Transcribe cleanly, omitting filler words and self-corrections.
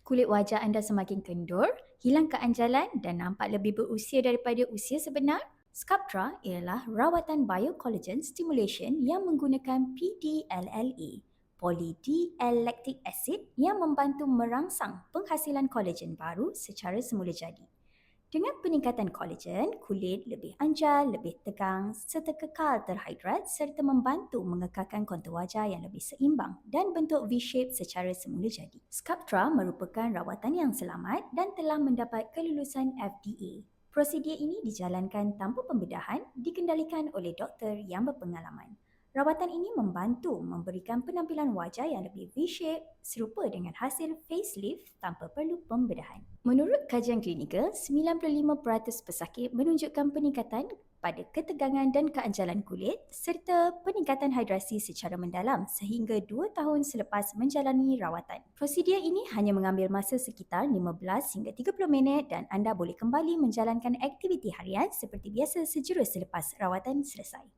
Kulit wajah anda semakin kendur, hilang keanjalan dan nampak lebih berusia daripada usia sebenar? Sculptra ialah rawatan biocollagen stimulation yang menggunakan PDLLA, poly-D-L-lactic acid yang membantu merangsang penghasilan kolagen baru secara semula jadi. Dengan peningkatan kolagen, kulit lebih anjal, lebih tegang serta kekal terhidrat serta membantu mengekalkan kontur wajah yang lebih seimbang dan bentuk V-shape secara semula jadi. Sculptra merupakan rawatan yang selamat dan telah mendapat kelulusan FDA. Prosedur ini dijalankan tanpa pembedahan, dikendalikan oleh doktor yang berpengalaman. Rawatan ini membantu memberikan penampilan wajah yang lebih V-shape serupa dengan hasil facelift tanpa perlu pembedahan. Menurut kajian klinikal, 95% pesakit menunjukkan peningkatan pada ketegangan dan keanjalan kulit serta peningkatan hidrasi secara mendalam sehingga 2 tahun selepas menjalani rawatan. Prosedur ini hanya mengambil masa sekitar 15 hingga 30 minit dan anda boleh kembali menjalankan aktiviti harian seperti biasa sejurus selepas rawatan selesai.